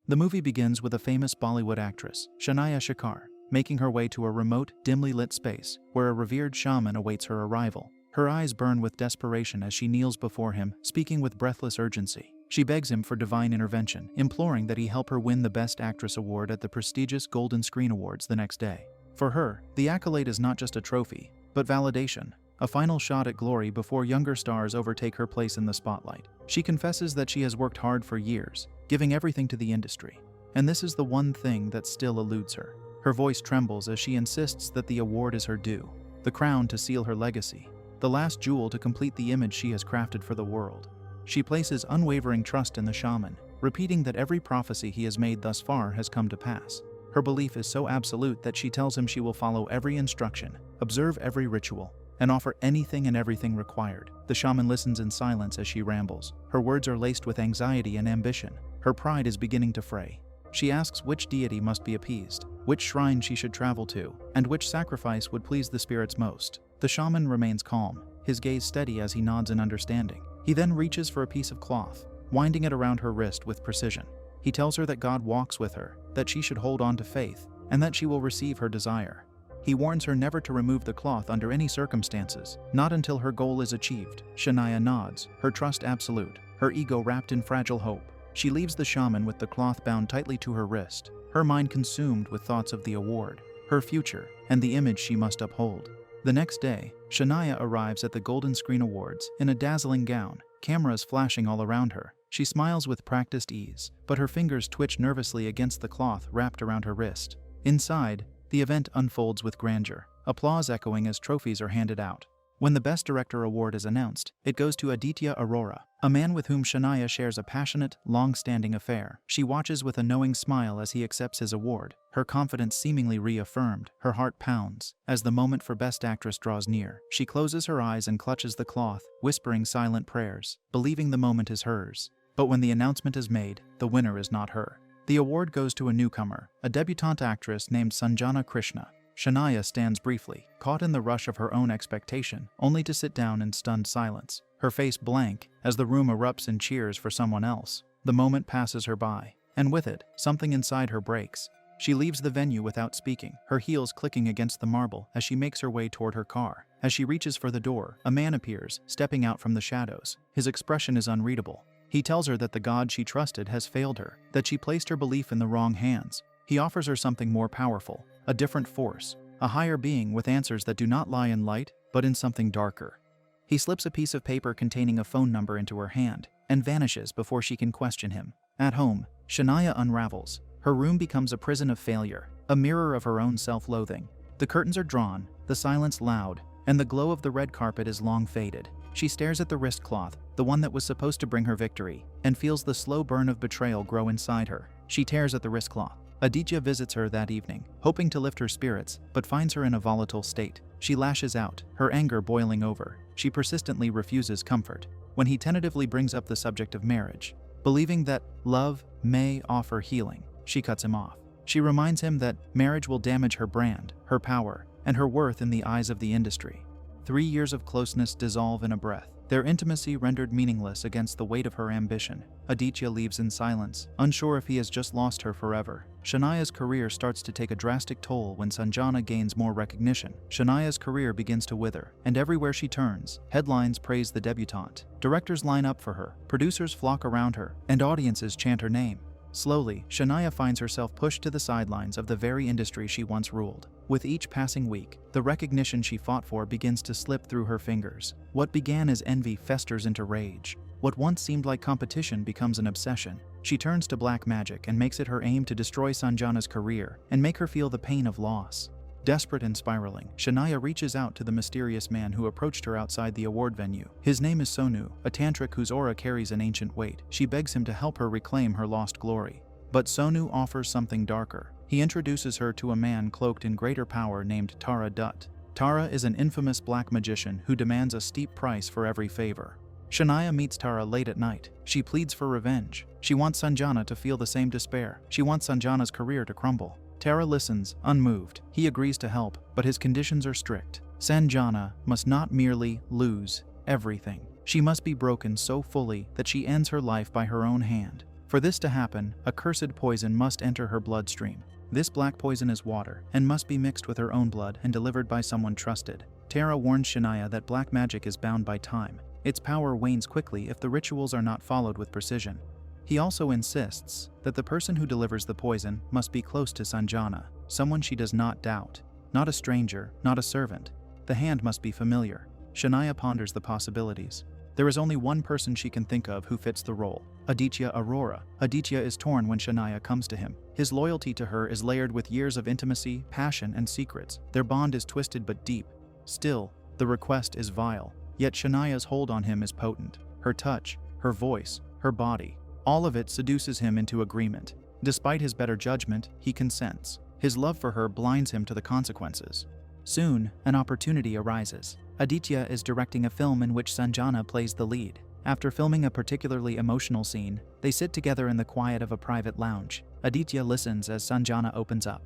The movie begins with a famous Bollywood actress, Shania Shankar, making her way to a remote, dimly lit space where a revered shaman awaits her arrival. Her eyes burn with desperation as she kneels before him, speaking with breathless urgency. She begs him for divine intervention, imploring that he help her win the Best Actress award at the prestigious Golden Screen Awards the next day. For her, the accolade is not just a trophy, but validation, a final shot at glory before younger stars overtake her place in the spotlight. She confesses that she has worked hard for years, giving everything to the industry, and this is the one thing that still eludes her. Her voice trembles as she insists that the award is her due, the crown to seal her legacy, the last jewel to complete the image she has crafted for the world. She places unwavering trust in the shaman, repeating that every prophecy he has made thus far has come to pass. Her belief is so absolute that she tells him she will follow every instruction, observe every ritual, and offer anything and everything required. The shaman listens in silence as she rambles. Her words are laced with anxiety and ambition. Her pride is beginning to fray. She asks which deity must be appeased, which shrine she should travel to, and which sacrifice would please the spirits most. The shaman remains calm, his gaze steady as he nods in understanding. He then reaches for a piece of cloth, winding it around her wrist with precision. He tells her that God walks with her, that she should hold on to faith, and that she will receive her desire. He warns her never to remove the cloth under any circumstances, not until her goal is achieved. Shania nods, her trust absolute, her ego wrapped in fragile hope. She leaves the shaman with the cloth bound tightly to her wrist, her mind consumed with thoughts of the award, her future, and the image she must uphold. The next day, Shania arrives at the Golden Screen Awards in a dazzling gown, cameras flashing all around her. She smiles with practiced ease, but her fingers twitch nervously against the cloth wrapped around her wrist. Inside, the event unfolds with grandeur, applause echoing as trophies are handed out. When the Best Director award is announced, it goes to Aditya Arora, a man with whom Shania shares a passionate, long-standing affair. She watches with a knowing smile as he accepts his award, her confidence seemingly reaffirmed. Her heart pounds as the moment for Best Actress draws near. She closes her eyes and clutches the cloth, whispering silent prayers, believing the moment is hers. But when the announcement is made, the winner is not her. The award goes to a newcomer, a debutante actress named Sanjana Krishna. Shania stands briefly, caught in the rush of her own expectation, only to sit down in stunned silence, her face blank as the room erupts in cheers for someone else. The moment passes her by, and with it, something inside her breaks. She leaves the venue without speaking, her heels clicking against the marble as she makes her way toward her car. As she reaches for the door, a man appears, stepping out from the shadows. His expression is unreadable. He tells her that the God she trusted has failed her, that she placed her belief in the wrong hands. He offers her something more powerful, a different force, a higher being with answers that do not lie in light, but in something darker. He slips a piece of paper containing a phone number into her hand, and vanishes before she can question him. At home, Shania unravels. Her room becomes a prison of failure, a mirror of her own self-loathing. The curtains are drawn, the silence loud, and the glow of the red carpet is long faded. She stares at the wrist cloth, the one that was supposed to bring her victory, and feels the slow burn of betrayal grow inside her. She tears at the wrist cloth. Aditya visits her that evening, hoping to lift her spirits, but finds her in a volatile state. She lashes out, her anger boiling over. She persistently refuses comfort. When he tentatively brings up the subject of marriage, believing that love may offer healing, she cuts him off. She reminds him that marriage will damage her brand, her power, and her worth in the eyes of the industry. 3 years of closeness dissolve in a breath, their intimacy rendered meaningless against the weight of her ambition. Aditya leaves in silence, unsure if he has just lost her forever. Shania's career starts to take a drastic toll when Sanjana gains more recognition. Shania's career begins to wither, and everywhere she turns, headlines praise the debutante. Directors line up for her, producers flock around her, and audiences chant her name. Slowly, Shania finds herself pushed to the sidelines of the very industry she once ruled. With each passing week, the recognition she fought for begins to slip through her fingers. What began as envy festers into rage. What once seemed like competition becomes an obsession. She turns to black magic and makes it her aim to destroy Sanjana's career and make her feel the pain of loss. Desperate and spiraling, Shania reaches out to the mysterious man who approached her outside the award venue. His name is Sonu, a tantric whose aura carries an ancient weight. She begs him to help her reclaim her lost glory. But Sonu offers something darker. He introduces her to a man cloaked in greater power named Tara Dutt. Tara is an infamous black magician who demands a steep price for every favor. Shania meets Tara late at night. She pleads for revenge. She wants Sanjana to feel the same despair. She wants Sanjana's career to crumble. Tara listens, unmoved. He agrees to help, but his conditions are strict. Sanjana must not merely lose everything. She must be broken so fully that she ends her life by her own hand. For this to happen, a cursed poison must enter her bloodstream. This black poison is water, and must be mixed with her own blood and delivered by someone trusted. Tara warns Shania that black magic is bound by time. Its power wanes quickly if the rituals are not followed with precision. He also insists that the person who delivers the poison must be close to Sanjana, someone she does not doubt. Not a stranger, not a servant. The hand must be familiar. Shania ponders the possibilities. There is only one person she can think of who fits the role: Aditya Arora. Aditya is torn when Shania comes to him. His loyalty to her is layered with years of intimacy, passion, and secrets. Their bond is twisted but deep. Still, the request is vile. Yet Shania's hold on him is potent. Her touch, her voice, her body, all of it seduces him into agreement. Despite his better judgment, he consents. His love for her blinds him to the consequences. Soon, an opportunity arises. Aditya is directing a film in which Sanjana plays the lead. After filming a particularly emotional scene, they sit together in the quiet of a private lounge. Aditya listens as Sanjana opens up.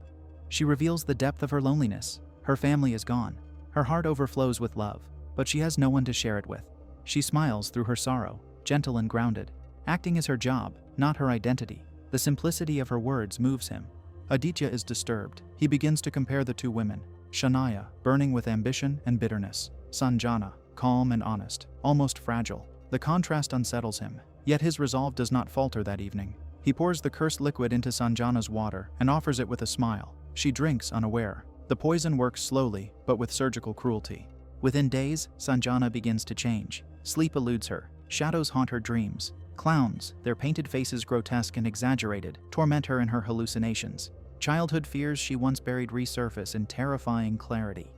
She reveals the depth of her loneliness. Her family is gone. Her heart overflows with love, but she has no one to share it with. She smiles through her sorrow, gentle and grounded. Acting is her job, not her identity. The simplicity of her words moves him. Aditya is disturbed. He begins to compare the two women. Shania, burning with ambition and bitterness. Sanjana, calm and honest, almost fragile. The contrast unsettles him, yet his resolve does not falter that evening. He pours the cursed liquid into Sanjana's water and offers it with a smile. She drinks unaware. The poison works slowly, but with surgical cruelty. Within days, Sanjana begins to change. Sleep eludes her. Shadows haunt her dreams. Clowns, their painted faces grotesque and exaggerated, torment her in her hallucinations. Childhood fears she once buried resurface in terrifying clarity.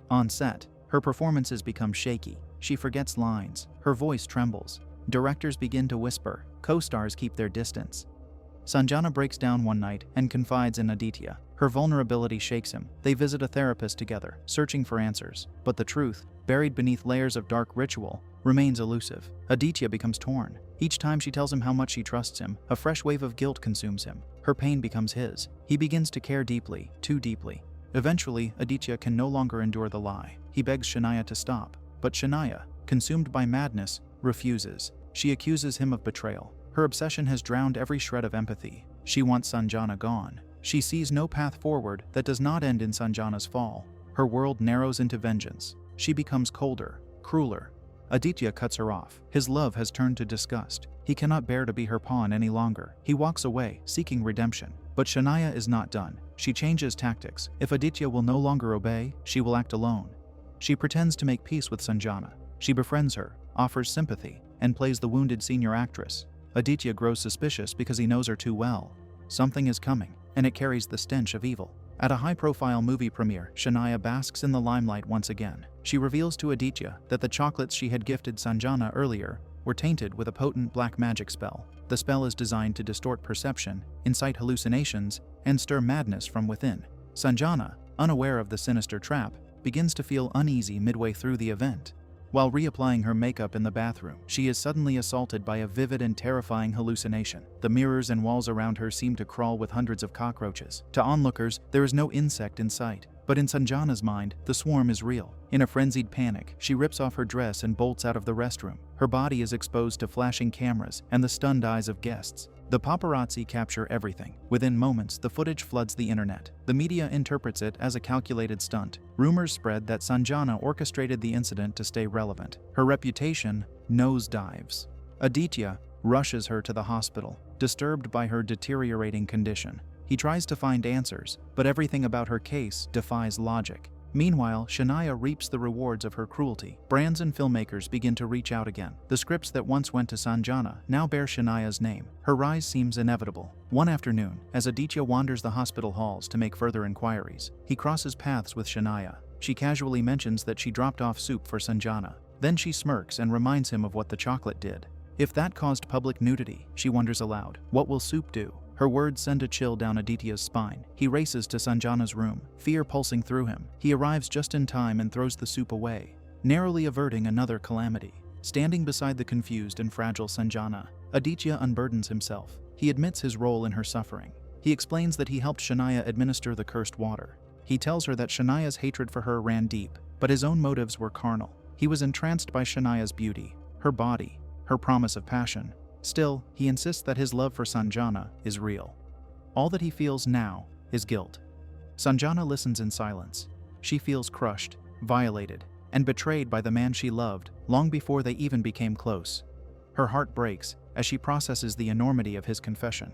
On set, her performances become shaky. She forgets lines. Her voice trembles. Directors begin to whisper. Co-stars keep their distance. Sanjana breaks down one night and confides in Aditya. Her vulnerability shakes him. They visit a therapist together, searching for answers. But the truth, buried beneath layers of dark ritual, remains elusive. Aditya becomes torn. Each time she tells him how much she trusts him, a fresh wave of guilt consumes him. Her pain becomes his. He begins to care deeply, too deeply. Eventually, Aditya can no longer endure the lie. He begs Shania to stop. But Shania, consumed by madness, refuses. She accuses him of betrayal. Her obsession has drowned every shred of empathy. She wants Sanjana gone. She sees no path forward that does not end in Sanjana's fall. Her world narrows into vengeance. She becomes colder, crueler. Aditya cuts her off. His love has turned to disgust. He cannot bear to be her pawn any longer. He walks away, seeking redemption. But Shania is not done. She changes tactics. If Aditya will no longer obey, she will act alone. She pretends to make peace with Sanjana. She befriends her, offers sympathy, and plays the wounded senior actress. Aditya grows suspicious because he knows her too well. Something is coming, and it carries the stench of evil. At a high-profile movie premiere, Shania basks in the limelight once again. She reveals to Aditya that the chocolates she had gifted Sanjana earlier were tainted with a potent black magic spell. The spell is designed to distort perception, incite hallucinations, and stir madness from within. Sanjana, unaware of the sinister trap, begins to feel uneasy midway through the event. While reapplying her makeup in the bathroom, she is suddenly assaulted by a vivid and terrifying hallucination. The mirrors and walls around her seem to crawl with hundreds of cockroaches. To onlookers, there is no insect in sight. But in Sanjana's mind, the swarm is real. In a frenzied panic, she rips off her dress and bolts out of the restroom. Her body is exposed to flashing cameras and the stunned eyes of guests. The paparazzi capture everything. Within moments, the footage floods the internet. The media interprets it as a calculated stunt. Rumors spread that Sanjana orchestrated the incident to stay relevant. Her reputation nosedives. Aditya rushes her to the hospital, disturbed by her deteriorating condition. He tries to find answers, but everything about her case defies logic. Meanwhile, Shania reaps the rewards of her cruelty. Brands and filmmakers begin to reach out again. The scripts that once went to Sanjana now bear Shania's name. Her rise seems inevitable. One afternoon, as Aditya wanders the hospital halls to make further inquiries, he crosses paths with Shania. She casually mentions that she dropped off soup for Sanjana. Then she smirks and reminds him of what the chocolate did. If that caused public nudity, she wonders aloud, what will soup do? Her words send a chill down Aditya's spine. He races to Sanjana's room, fear pulsing through him. He arrives just in time and throws the soup away, narrowly averting another calamity. Standing beside the confused and fragile Sanjana, Aditya unburdens himself. He admits his role in her suffering. He explains that he helped Shania administer the cursed water. He tells her that Shania's hatred for her ran deep, but his own motives were carnal. He was entranced by Shania's beauty, her body, her promise of passion. Still, he insists that his love for Sanjana is real. All that he feels now is guilt. Sanjana listens in silence. She feels crushed, violated, and betrayed by the man she loved long before they even became close. Her heart breaks as she processes the enormity of his confession.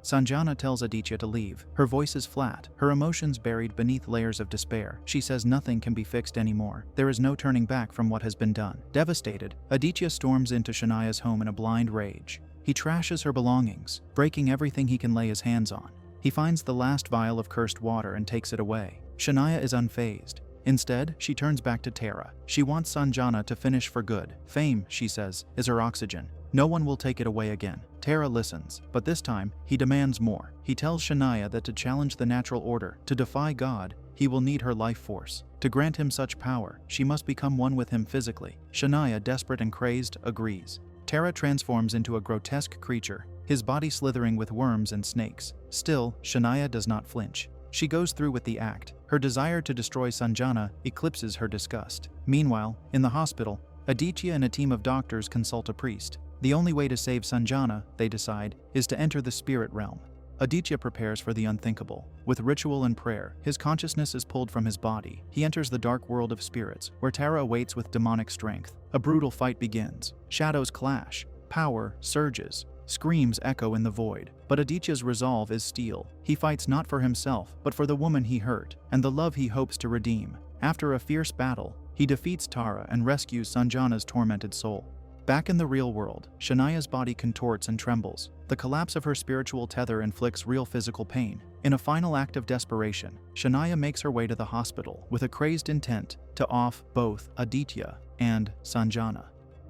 Sanjana tells Aditya to leave. Her voice is flat, her emotions buried beneath layers of despair. She says nothing can be fixed anymore. There is no turning back from what has been done. Devastated, Aditya storms into Shania's home in a blind rage. He trashes her belongings, breaking everything he can lay his hands on. He finds the last vial of cursed water and takes it away. Shania is unfazed. Instead, she turns back to Tara. She wants Sanjana to finish for good. Fame, she says, is her oxygen. No one will take it away again. Tara listens, but this time, he demands more. He tells Shania that to challenge the natural order, to defy God, he will need her life force. To grant him such power, she must become one with him physically. Shania, desperate and crazed, agrees. Tara transforms into a grotesque creature, his body slithering with worms and snakes. Still, Shania does not flinch. She goes through with the act. Her desire to destroy Sanjana eclipses her disgust. Meanwhile, in the hospital, Aditya and a team of doctors consult a priest. The only way to save Sanjana, they decide, is to enter the spirit realm. Aditya prepares for the unthinkable. With ritual and prayer, his consciousness is pulled from his body. He enters the dark world of spirits, where Tara awaits with demonic strength. A brutal fight begins. Shadows clash. Power surges. Screams echo in the void. But Aditya's resolve is steel. He fights not for himself, but for the woman he hurt, and the love he hopes to redeem. After a fierce battle, he defeats Tara and rescues Sanjana's tormented soul. Back in the real world, Shania's body contorts and trembles. The collapse of her spiritual tether inflicts real physical pain. In a final act of desperation, Shania makes her way to the hospital with a crazed intent to off both Aditya and Sanjana.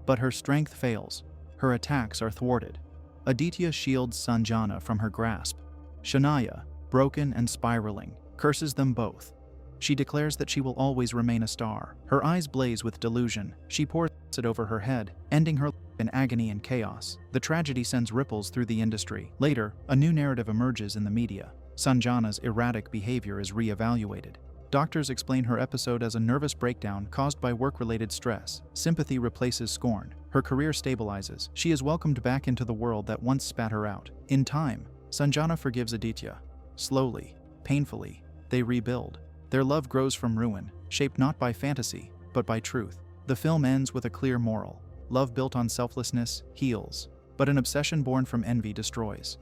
But her strength fails. Her attacks are thwarted. Aditya shields Sanjana from her grasp. Shania, broken and spiraling, curses them both. She declares that she will always remain a star. Her eyes blaze with delusion. She pours it over her head, ending her life in agony and chaos. The tragedy sends ripples through the industry. Later, a new narrative emerges in the media. Sanjana's erratic behavior is re-evaluated. Doctors explain her episode as a nervous breakdown caused by work-related stress. Sympathy replaces scorn. Her career stabilizes. She is welcomed back into the world that once spat her out. In time, Sanjana forgives Aditya. Slowly, painfully, they rebuild. Their love grows from ruin, shaped not by fantasy, but by truth. The film ends with a clear moral. Love built on selflessness heals, but an obsession born from envy destroys.